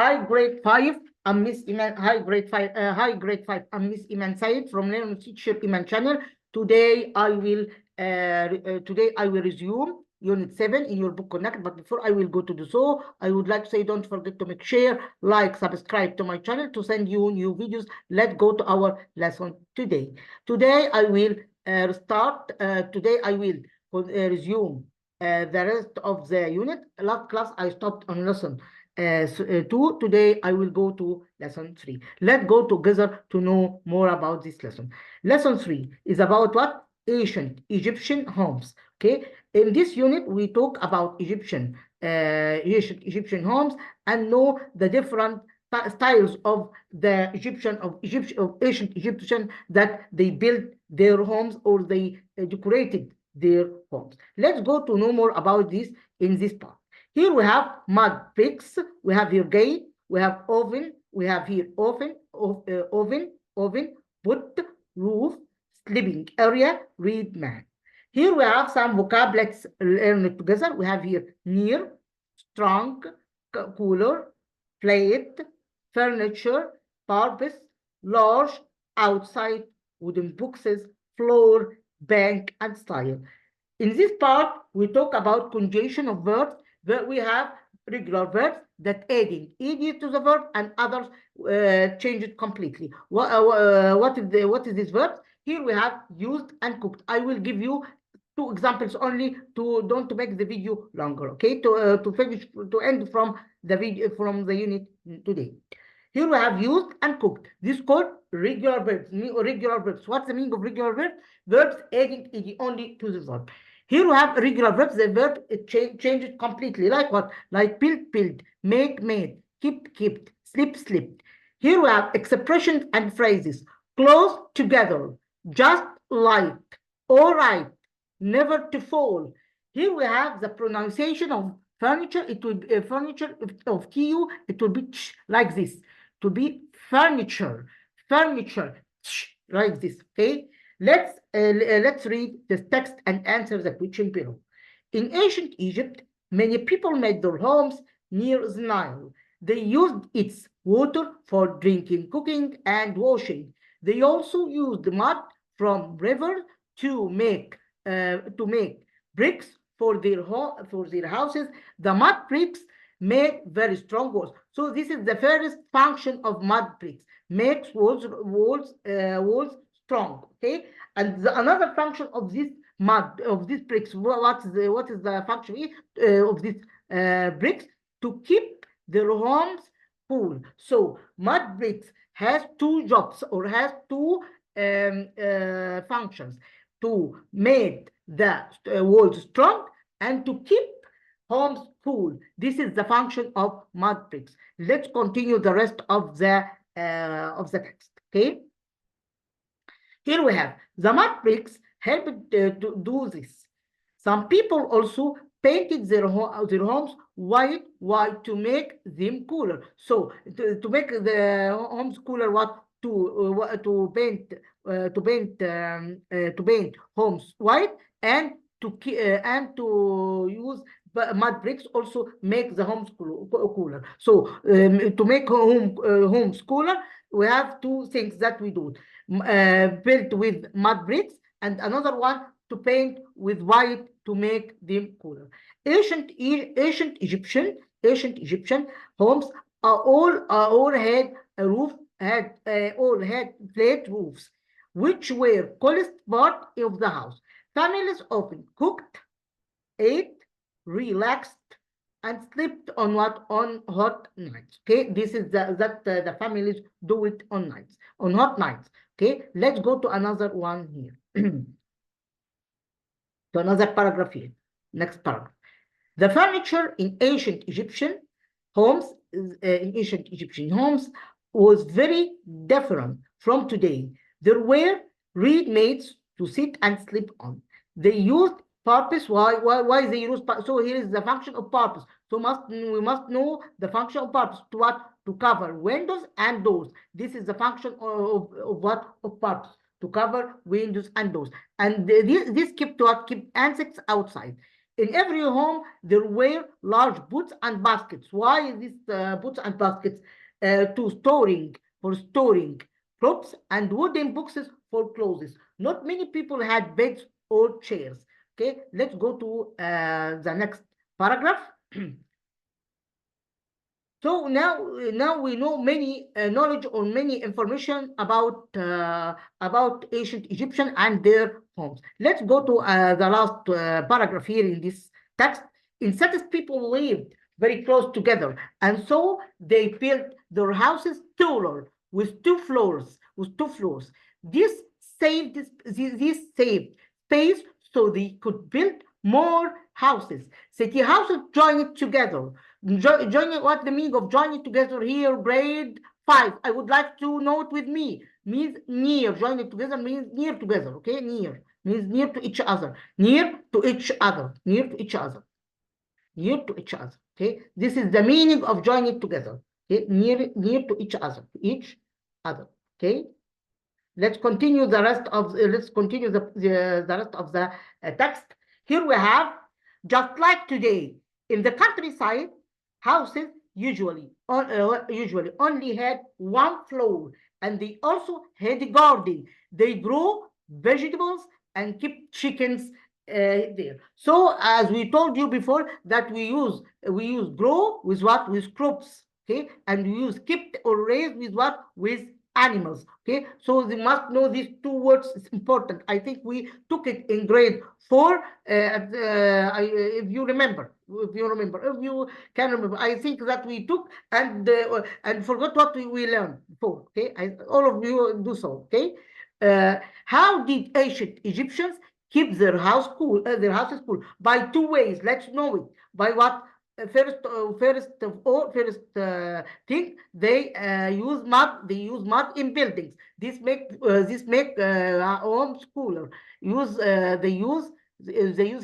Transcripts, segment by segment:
Hi, grade 5. I'm Miss Iman. Hi, grade 5. Hi, grade 5. I'm Miss Iman Said from Learning Teacher Iman Channel. Today I will resume Unit 7 in your book Connect. But before I will go to do so, I would like to say don't forget to make share, like, subscribe to my channel to send you new videos. Let's go to our lesson today. Today I will start. Today I will resume the rest of the unit. Last class I stopped on lesson 2. Today I will go to lesson 3. Let's go together to know more about this lesson. Lesson 3 is about what? Ancient Egyptian homes. Okay, in this unit we talk about ancient Egyptian homes and know the different styles of the ancient Egyptian that they built their homes or they decorated their homes. Let's go to know more about this in this part. Here we have mud bricks, we have here gate, we have oven, we have here oven, wood, roof, sleeping area, read man. Here we have some vocabularies learned together. We have here near, strong, cooler, plate, furniture, purpose, large, outside, wooden boxes, floor, bank, and style. In this part, we talk about conjugation of verbs, where we have regular verbs that adding ed to the verb and others change it completely. What is this verb? Here we have used and cooked. I will give you 2 examples only to don't make the video longer. Okay, to finish to end from the video from the unit today. Here we have used and cooked. This is called regular verbs. Regular verbs. What's the meaning of regular verbs? Verbs adding ed only to the verb. Here we have regular verbs. The verb changes completely. Like what? Like build, make, made, kept, slept. Here we have expressions and phrases. Close together, just like, all right, never to fall. Here we have the pronunciation of furniture. It will be furniture of TU. It will be like this. To be furniture, like this. Okay. Let's read the text and answer the question below. In ancient Egypt, many people made their homes near the Nile. They used its water for drinking, cooking, and washing. They also used mud from river to make bricks for their houses. The mud bricks made very strong walls. So this is the first function of mud bricks: makes walls strong. Okay, and another function of this bricks, what is the function of these bricks? To keep their homes cool. So mud bricks has 2 jobs or has 2 functions: to make the walls strong and to keep homes cool. This is the function of mud bricks. Let's continue the rest of the text. Okay. Here we have the mud bricks helped to do this. Some people also painted their homes white to make them cooler. So to make the homes cooler, what to paint homes white and to use mud bricks also make the homes cooler. So to make homes cooler, we have 2 things that we do: built with mud bricks, and another one to paint with white to make them cooler. Ancient Egyptian homes all had a roof, all had flat roofs, which were coolest part of the house. Families often cooked, ate, relaxed, and slept on hot nights. Okay, this is the families do it on hot nights. Okay, let's go to another one here. To another paragraph here. Next paragraph. The furniture in ancient Egyptian homes was very different from today. There were reed-mates to sit and sleep on. They used purpose. Why they use? So here is the function of purpose. So we must know the function of purpose. To what? To cover windows and doors. This is the function of what? Of purpose. To cover windows and doors. And this kept insects outside. In every home, there were large booths and baskets. Why these booths and baskets? For storing crops and wooden boxes for clothes. Not many people had beds or chairs. Okay, let's go to the next paragraph. So now we know many knowledge or many information about ancient Egyptian and their homes. Let's go to the last paragraph here in this text. In cities, people lived very close together, and so they built their houses taller with two floors. This saved space, so they could build more houses. City houses joined together. Joining, what the meaning of joining together here? Grade 5. I would like to know it with me. Means near. Joining together means near together. Okay, near means near to each other. Near to each other. Near to each other. Near to each other. Okay, this is the meaning of joining together. Okay, near to each other. Each other. Okay. Let's continue the rest of the rest of the text. Here we have, just like today, in the countryside, houses usually only had one floor, and they also had a garden. They grow vegetables and keep chickens there. So as we told you before, that we use grow with what? With crops. Okay, and we use kept or raised with what? With animals. Okay, so they must know these two words. It's important. I think we took it in grade 4. If you can remember, I think that we took and forgot what we learned before. Okay, all of you do so. Okay, how did ancient Egyptians keep their houses cool? By two ways. Let's know it. By what? First thing, they use mud. They use mud in buildings. This make homes cooler. They use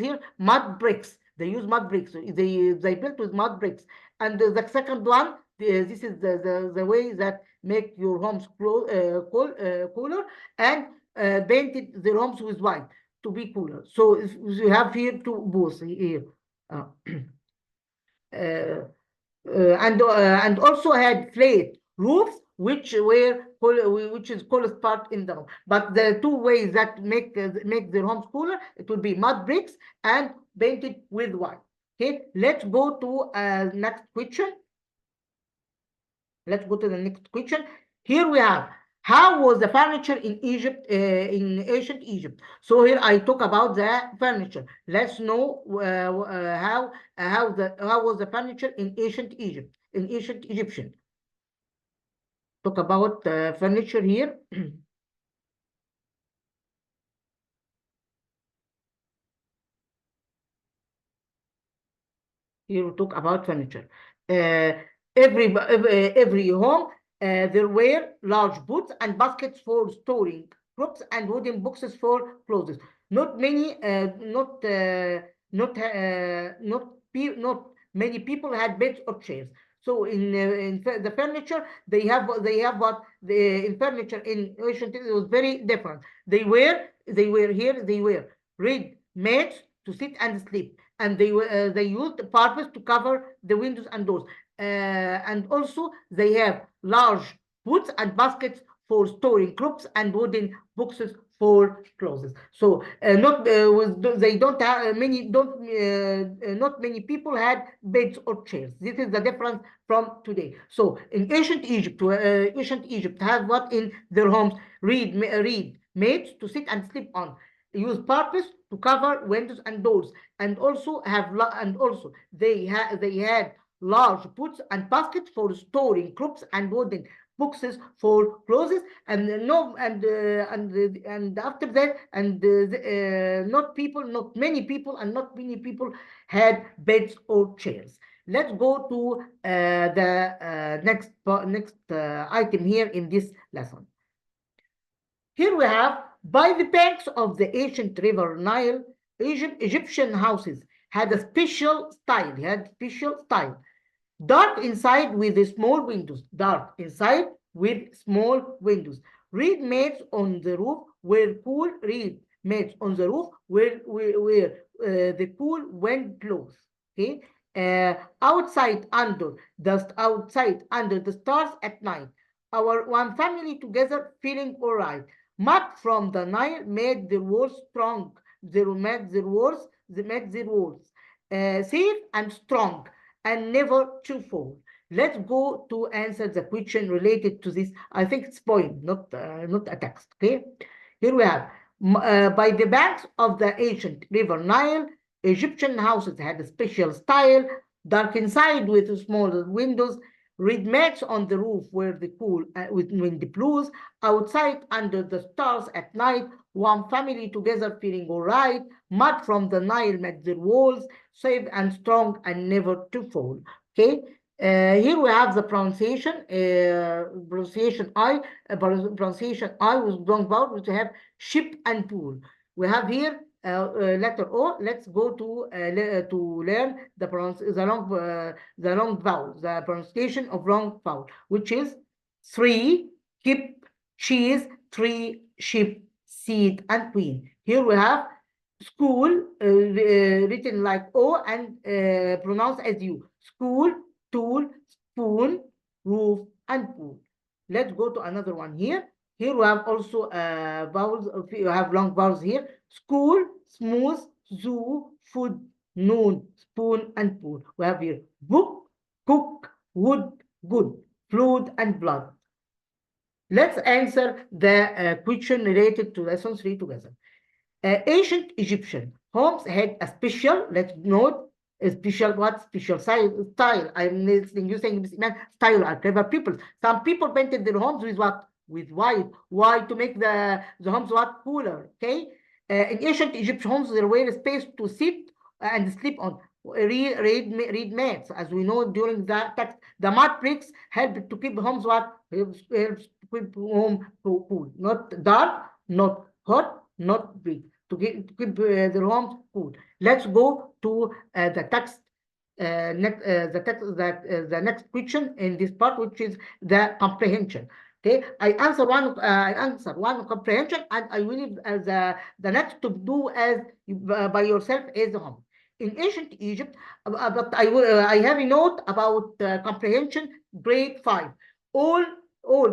here mud bricks. They use mud bricks. They built with mud bricks. And the second one, this is the way that make your homes cooler, and painted their homes with white to be cooler. So you have here two both here. And also had flat roofs, which is coolest part in the home. But the two ways that make their homes cooler, it will be mud bricks and painted with white. Okay, let's go to next question. Let's go to the next question. Here we have, how was the furniture in Egypt, in ancient Egypt? So here I talk about the furniture. Let's know how was the furniture in ancient Egypt, in ancient Egyptian. Talk about furniture here. Here we talk about furniture. Every home, there were large booths and baskets for storing crops and wooden boxes for clothes. Not many many people had beds or chairs. So in the furniture, they have what in furniture in ancient, it was very different. They were reed mats to sit and sleep, and they used purpose to cover the windows and doors. And also they have large booths and baskets for storing crops and wooden boxes for clothes. So not many people had beds or chairs. This is the difference from today. So in ancient Egypt have what in their homes? Reed mats to sit and sleep on. Use purpose to cover windows and doors, and also they had large booths and baskets for storing crops and wooden boxes for clothes, and after that, not many people had beds or chairs. Let's go to the next item here in this lesson. Here we have, by the banks of the ancient river Nile, Egyptian houses had a special style. Dark inside with small windows. Reed mats on the roof were cool reed mats on the roof where the cool wind blows. Okay. Outside under the stars at night. Our one family together feeling all right. Mud from the Nile made the walls strong. They made their walls safe and strong and never to fall. Let's go to answer the question related to this. I think it's poem, not a text. Okay, here we have by the banks of the ancient river Nile, Egyptian houses had a special style, dark inside with small windows, red mats on the roof where the cool with wind blows, outside under the stars at night, one family together feeling all right, mud from the Nile made their walls, safe and strong and never to fall. Okay. Here we have the pronunciation I with long vowel, which have ship and pool. We have here letter O. Let's go to learn the long vowel, the pronunciation of long vowel, which is 3, hip, cheese, 3, ship, seed, and queen. Here we have school written like O and pronounced as U. School, tool, spoon, roof, and pool. Let's go to another one here. Here we have also vowels. We have long vowels here. School, smooth, zoo, food, noon, spoon, and pool. We have here book, cook, wood, good, fluid, and blood. Let's answer the question related to lesson 3 together. Ancient Egyptian homes had a special, let's note, a special style. I'm listening you saying style are clever people. Some people painted their homes with what? With white. Why? To make the homes what? Cooler. Okay. In ancient Egyptian homes, there were space to sit and sleep on. Read mats, as we know during the text. The mud bricks helped to keep homes what? Helps to keep home cool. Not dark, not hot, not big. To keep their homes cool. Let's go to the text. The next question in this part, which is the comprehension. Okay, I answer one comprehension, and I will leave the next to do as by yourself as home. In ancient Egypt, but I have a note about comprehension grade 5. All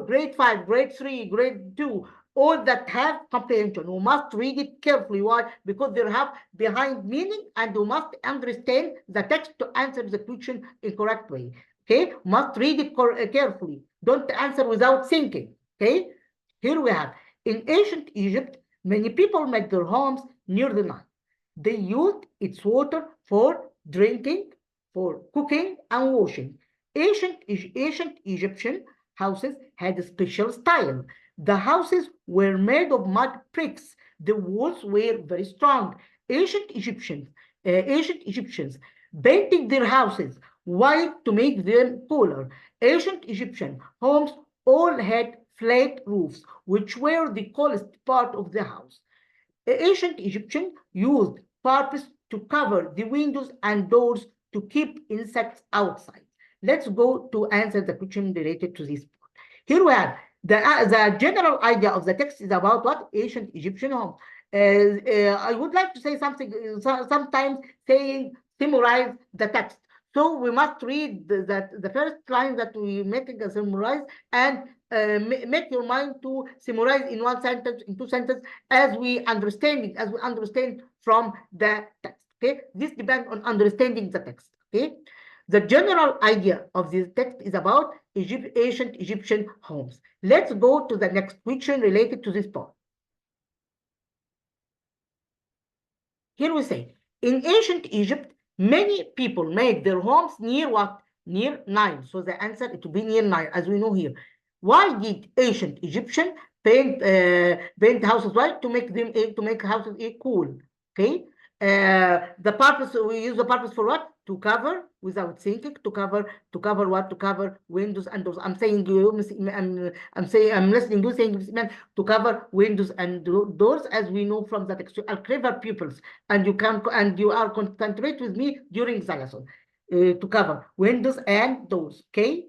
grade 5, grade 3, grade 2, all that have comprehension. You must read it carefully. Why? Because they have behind meaning, and you must understand the text to answer the question in correct way. Okay, must read it carefully. Don't answer without thinking. Okay, here we have in ancient Egypt, many people made their homes near the Nile. They used its water for drinking, for cooking, and washing. Ancient Egyptian houses had a special style. The houses were made of mud bricks. The walls were very strong. Ancient Egyptians painted their houses white to make them cooler. Ancient Egyptian homes all had flat roofs, which were the coolest part of the house. Ancient Egyptians used purpose to cover the windows and doors to keep insects outside. Let's go to answer the question related to this part. Here we have the general idea of the text is about what? Ancient Egyptian homes. I would like to say something, sometimes saying summarize the text. So we must read the first line that we making a summarize, and make your mind to summarize in one sentence, in two sentences, as we understand it, as we understand from the text. Okay, this depends on understanding the text. Okay, the general idea of this text is about ancient Egyptian homes. Let's go to the next question related to this part. Here we say, in ancient Egypt, many people made their homes near what? Near Nile. So the answer it will be near Nile, as we know here. Why did ancient Egyptian paint houses white? To make houses cool. Okay. The purpose, we use the purpose for what? To cover without thinking. To cover what? To cover windows and doors. I'm saying I'm listening you saying to cover windows and doors, as we know from the text. You are clever pupils, and you are concentrate with me during the lesson. To cover windows and doors. Okay.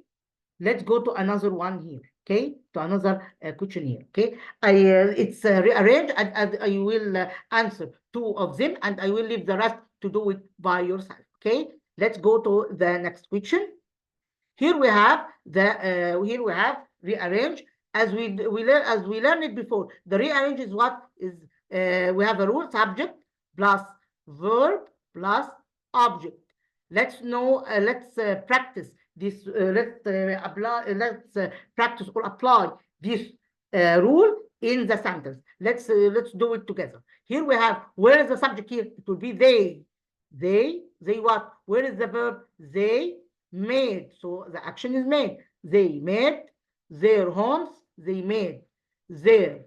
Let's go to another one here. okay, to another questionnaire. Okay, it's rearranged, and I will answer 2 of them, and I will leave the rest to do it by yourself. Okay, let's go to the next question. Here we have rearrange, as we learned it before. The rearrange is what is we have a rule: subject plus verb plus object. Let's practice this. Let's practice or apply this rule in the sentence. Let's do it together. Here we have, where is the subject here? It will be they. They what? Where is the verb? They made. So the action is made. They made their homes. They made their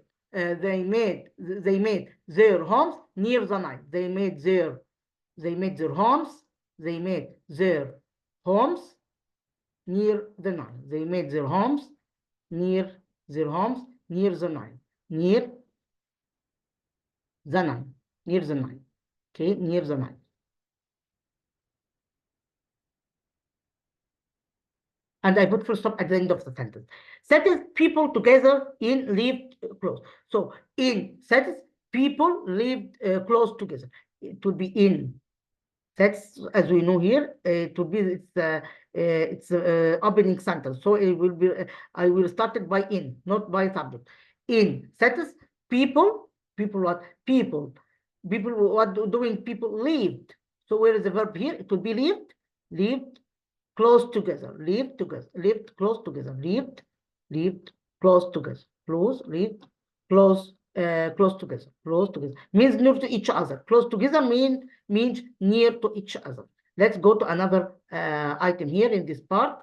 homes near the Nile. They made their homes. They made their homes near the Nile. They made their homes near the Nile. Near the Nile. Okay, near the Nile. And I put full stop at the end of the sentence. Satis people together in lived close. So in satis people lived close together. It would be in. That's, as we know here, it would be it's opening sentence. So it will be I will start it by in, not by subject. In satis people what? People what doing? People lived. So where is the verb here? It would be lived close together, lived together, lived close together, lived close together, close together, means near to each other. Close together means near to each other. Let's go to another item here in this part.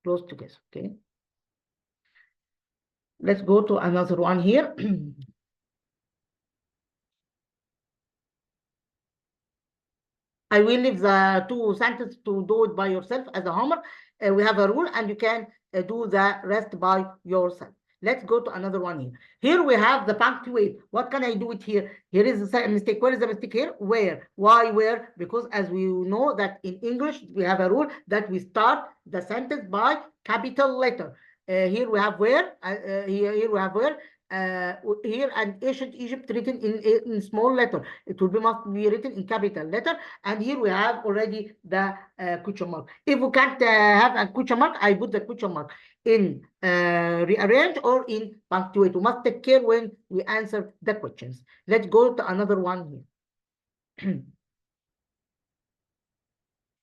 Close together. Okay, let's go to another one here. I will leave the 2 sentences to do it by yourself as a homework. We have a rule, and you can do the rest by yourself. Let's go to another one here. Here we have the punctuate. What can I do it here? Here is a mistake. Where is the mistake here? Where? Why where? Because as we know that in English, we have a rule that we start the sentence by capital letter. Here we have where. Here we have where. Here and ancient Egypt written in small letter. It will be must be written in capital letter. And here we have already the question mark. If we can't have a question mark, I put the question mark in rearrange or in punctuate. We must take care when we answer the questions. Let's go to another one here.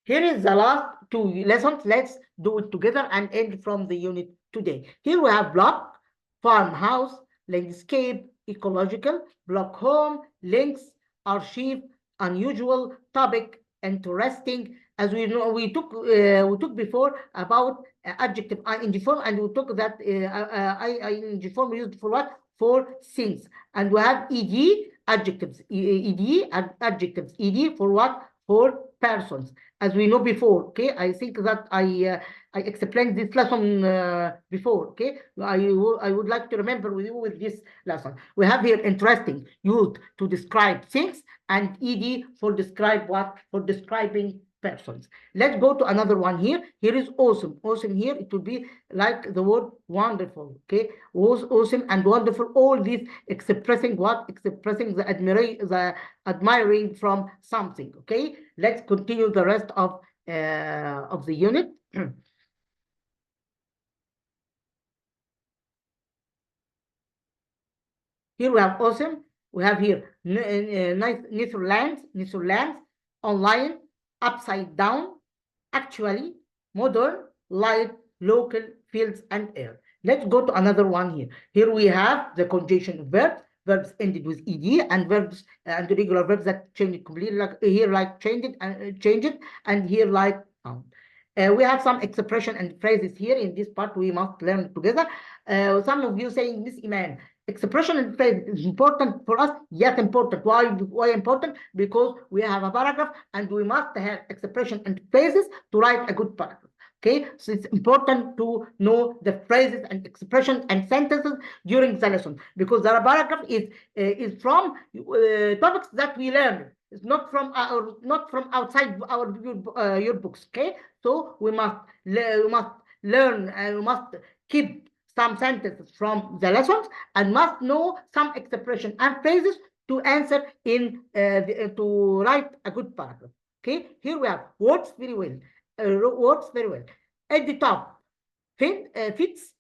Here is the last 2 lessons. Let's do it together and end from the unit today. Here we have block, farmhouse, landscape, ecological, block home, links, archive, unusual, topic, interesting. As we know, we took before about adjective ing form, and we took that ing form used for what? For things. And we have ed adjectives, adjectives, ed for what? For persons, as we know before. Okay, I think that I explained this lesson before. Okay, I would like to remember with you with this lesson. We have here interesting, used to describe things, and ed for describe what? For describing persons. Let's go to another one here. Here is awesome. Awesome here, it will be like the word wonderful. Okay, was awesome and wonderful. All these expressing what? Expressing the admiring from something. Okay, let's continue the rest of the unit. Here we have awesome. We have here Netherlands, online, upside down, actually, modern, light, local, fields, and air. Let's go to another one here. Here we have the conjugation of verbs ended with ed, and verbs and regular verbs that change it completely. Like here, like change it, and here like found. We have some expression and phrases here in this part. We must learn together. Some of you saying, Miss Iman, expression and phrase is important for us. Yes, important. Why important? Because we have a paragraph and we must have expression and phrases to write a good paragraph. Okay, so it's important to know the phrases and expressions and sentences during the lesson, because the paragraph is from topics that we learn. It's not from outside your books. Okay, so we must learn and we must keep some sentences from the lessons and must know some expression and phrases to answer to write a good paragraph. Okay, here we have works very well. Works very well. At the top, fits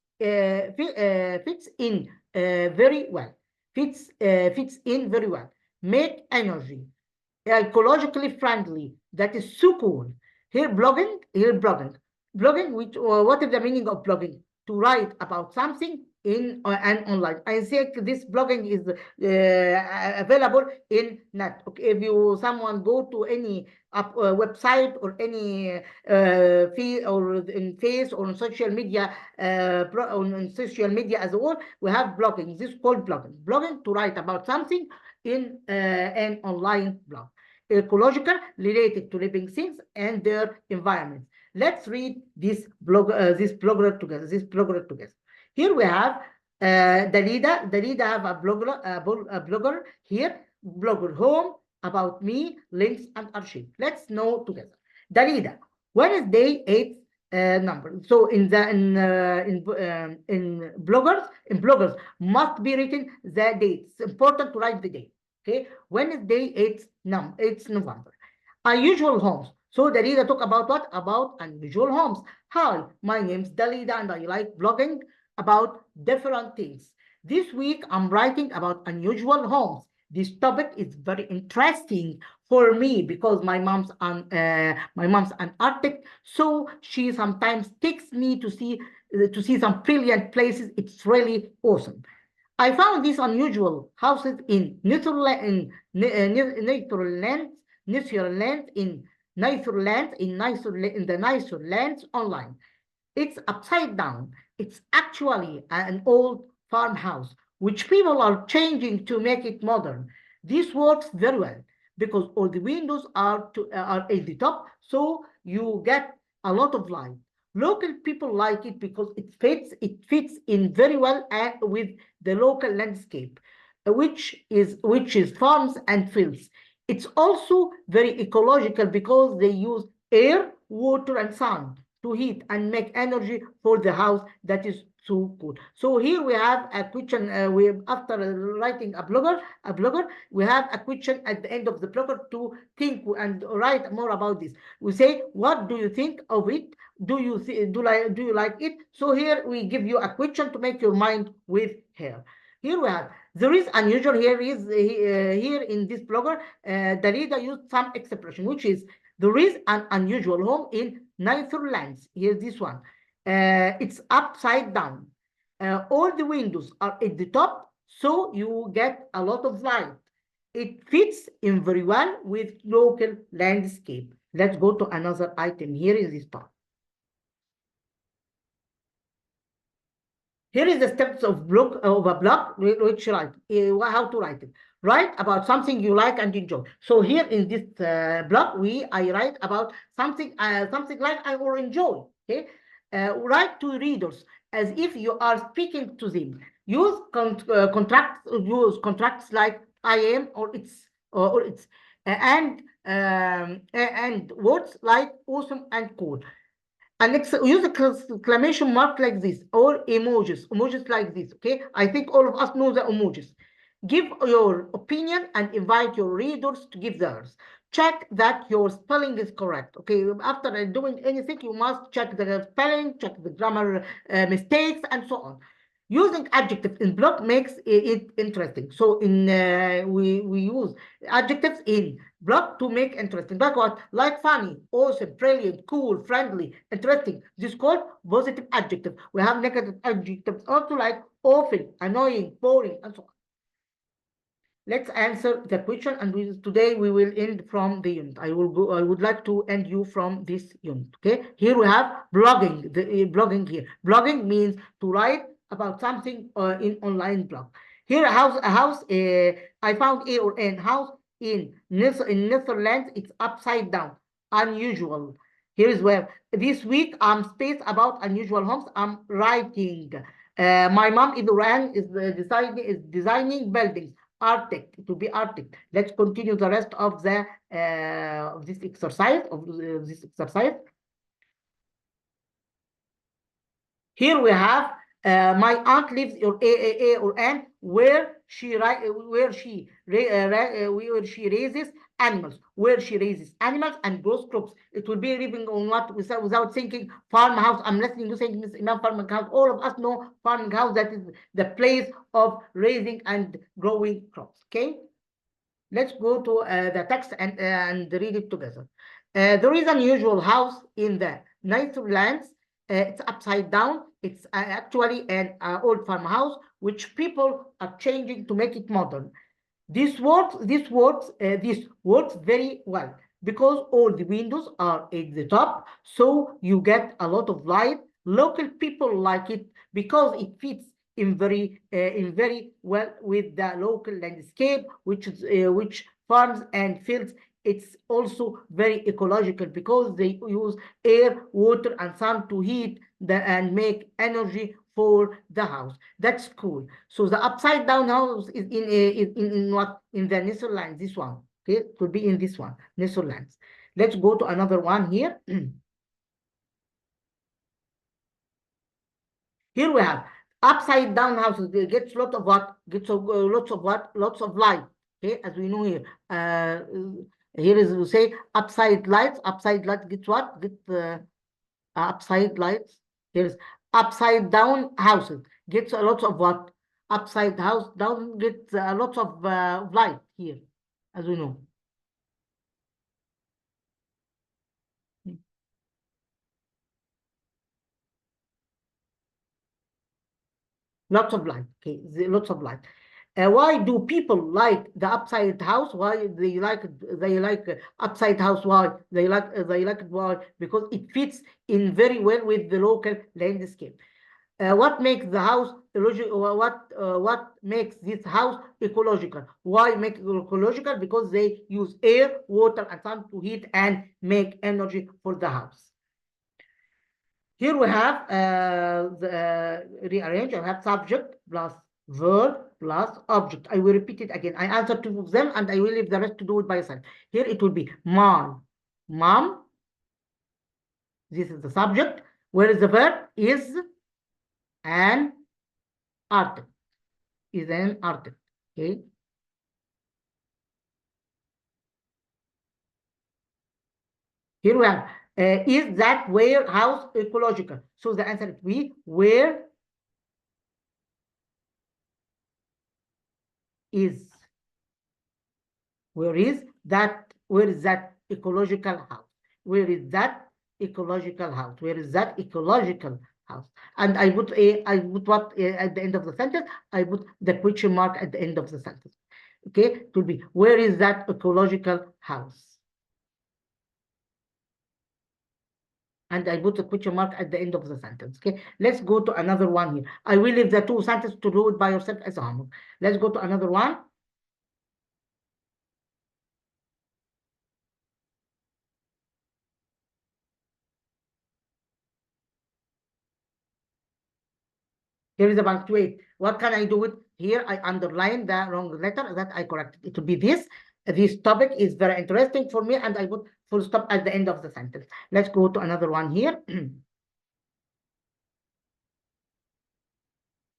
in very well. Fits in very well. Make energy. Ecologically friendly. That is so cool. Here blogging. Blogging, which what is the meaning of blogging? To write about something in and online. I think this blogging is available in net. Okay, if someone go to any website or any feed or in face or on social media on social media as a whole, we have blogging. This is called blogging. Blogging to write about something in an online blog. Ecological, related to living things and their environment. Let's read this blogger together. Here we have Dalida. Dalida have a blogger here. Blogger home, about me, links and archive. Let's know together. Dalida, Wednesday 8th number. So in bloggers must be written the date. It's important to write the date. Okay, Wednesday 8th November. Unusual homes. So Dalida talk about what? About unusual homes. Hi, my name is Dalida and I like blogging about different things. This week I'm writing about unusual homes. This topic is very interesting for me because my mom's an architect, so she sometimes takes me to see some brilliant places. It's really awesome. I found these unusual houses in natural lands online. It's upside down. It's actually an old farmhouse, which people are changing to make it modern. This works very well because all the windows are at the top, so you get a lot of light. Local people like it because it fits in very well with the local landscape, which is farms and fields. It's also very ecological because they use air, water, and sun to heat and make energy for the house. That is so cool. So here we have a question. After writing a blogger, we have a question at the end of the blogger to think and write more about this. We say, what do you think of it? Do you like it? So here we give you a question to make your mind with her. Here we have, there is unusual, here in this blogger, Dalida used some expression, which is, there is an unusual home in Netherlands. Here's this one. It's upside down. All the windows are at the top, so you get a lot of light. It fits in very well with local landscape. Let's go to another item. Here is this part. Here is the steps of a blog, which write, how to write it. Write about something you like and enjoy. So here in this blog, I write about something like I will enjoy. Okay, write to readers as if you are speaking to them. Use contracts like I am or it's and words like awesome and cool. And use a exclamation mark like this or emojis like this. Okay, I think all of us know the emojis. Give your opinion and invite your readers to give theirs. Check that your spelling is correct. Okay, after doing anything, you must check the spelling, check the grammar mistakes, and so on. Using adjectives in blog makes it interesting. So we use adjectives in blog to make interesting. Like what? Like funny, awesome, brilliant, cool, friendly, interesting. This is called positive adjective. We have negative adjectives also like awful, annoying, boring, and so on. Let's answer the question, and today we will end from the unit. I would like to end you from this unit. Okay, here we have blogging. Blogging here. Blogging means to write about something in online blog. Here a house. I found a or an house in Netherlands. It's upside down. Unusual. Here is where this week I'm space about unusual homes. I'm writing. My mom is designing buildings. Arctic, to be Arctic. Let's continue the rest of the this exercise. Here we have My aunt lives or a or an where she raises animals, and grows crops. It will be living on what without thinking farmhouse. I'm listening to saying Miss Imam farming house. All of us know farming house, that is the place of raising and growing crops. Okay, let's go to the text and read it together. There is an unusual house in the Netherlands. It's upside down. It's actually an old farmhouse, which people are changing to make it modern. This works very well because all the windows are at the top, so you get a lot of light. Local people like it because it fits in very well with the local landscape, which farms and fields. It's also very ecological because they use air, water, and sun to heat and make energy for the house. That's cool. So the upside down house is in what? In the Netherlands, this one. Okay, it could be in this one, Netherlands. Let's go to another one here. Here we have upside down houses. It gets lots of what? Gets lots of what? Lots of light. Okay, as we know here. Here is we say upside lights. Upside light gets what? Get upside lights. Here's upside down houses. Gets a lot of what? Upside house down gets a lot of light here, as we know. Lots of light. Okay, lots of light. Why do people like the upside house? Why they like upside house? Why they like it? Why? Because it fits in very well with the local landscape. What makes the house what makes this house ecological? Why make it ecological? Because they use air, water, and sun to heat and make energy for the house. Here we have rearrange. I have subject plus verb plus object. I will repeat it again. I answer two of them and I will leave the rest to do it by yourself. Here it will be my mom. This is the subject. Where is the verb? Is an article. Is an article. Okay. Here we have is that warehouse ecological? So the answer will be where is that ecological house? Where is that ecological house? Where is that ecological house? And I put what at the end of the sentence? I put the question mark at the end of the sentence. Okay, to be where is that ecological house? And I put a question mark at the end of the sentence. Okay, let's go to another one here. I will leave the two sentences to do it by yourself as a homework. Let's go to another one. Here is a punctuate. What can I do with here? I underline the wrong letter that I corrected. It will be this. This topic is very interesting for me, and I put full stop at the end of the sentence. Let's go to another one here.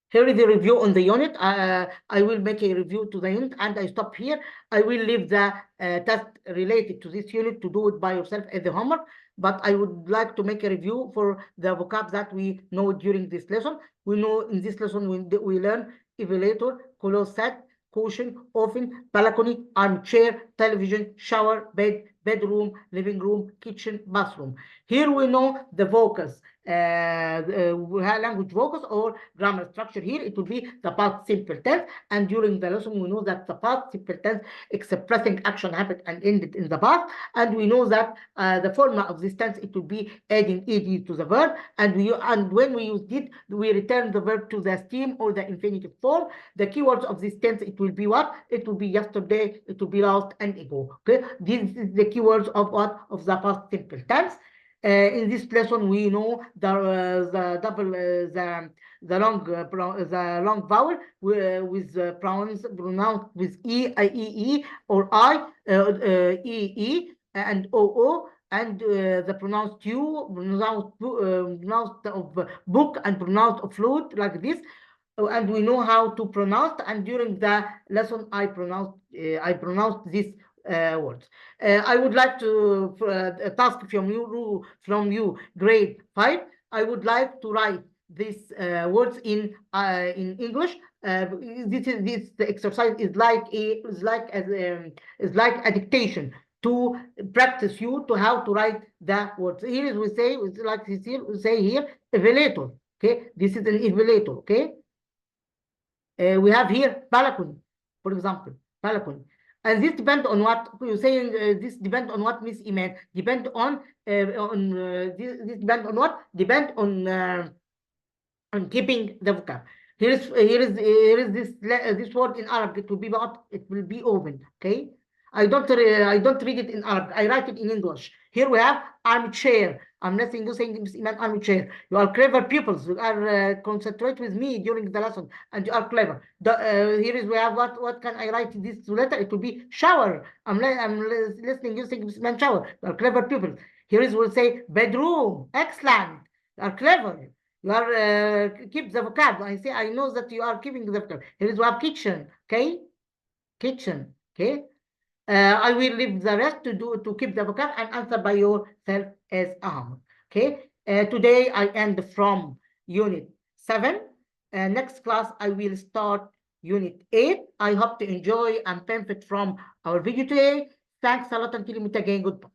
Here is the review on the unit. I will make a review to the unit, and I stop here. I will leave the task related to this unit to do it by yourself as a homework. But I would like to make a review for the vocab that we know during this lesson. We know in this lesson we learn evaluator, closet, cushion, oven, balcony, armchair, television, shower, bed, bedroom, living room, kitchen, bathroom. Here we know the vocals, language vocals or grammar structure. Here it will be the past simple tense, and during the lesson we know that the past simple tense expressing action happened and ended in the past, and we know that the formula of this tense, it will be adding ed to the verb, and when we use did, we return the verb to the stem or the infinitive form. The keywords of this tense, it will be what? It will be yesterday, it will be last, and ago. Okay, this is the keywords of what? Of the past simple tense. In this lesson, we know the long vowel with pronounced with e, I, e, e, or I, e, e, and o, and the pronounced you, pronounced of book, and pronounced of flute, like this. And we know how to pronounce. And during the lesson, I pronounced these words. I would like to task from you, grade 5. I would like to write these words in English. This exercise is like a dictation to practice you to how to write the words. Here is we say here elevator. Okay, this is an elevator. Okay, we have here balcony, for example, balcony. And this depends on what you're saying. This depends on what, Miss Iman? Depend on this depend on what? Depend on keeping the vocab. Here is this word in Arabic. It will be open. Okay. I don't read it in Arabic. I write it in English. Here we have armchair. I'm not saying Miss Iman armchair. You are clever pupils. You are concentrate with me during the lesson, and you are clever. Here is we have what can I write this letter? It will be shower. I'm listening. You think Miss Iman shower. You are clever pupils. Here is we'll say bedroom. Excellent. You are clever. You are keep the vocab. I know that you are keeping the vocab. Here is we have kitchen. Okay, kitchen. Okay. I will leave the rest to keep the vocab and answer by yourself as a homework. Okay. Today I end from Unit 7. Next class I will start Unit 8. I hope to enjoy and benefit from our video today. Thanks a lot until we meet again. Goodbye.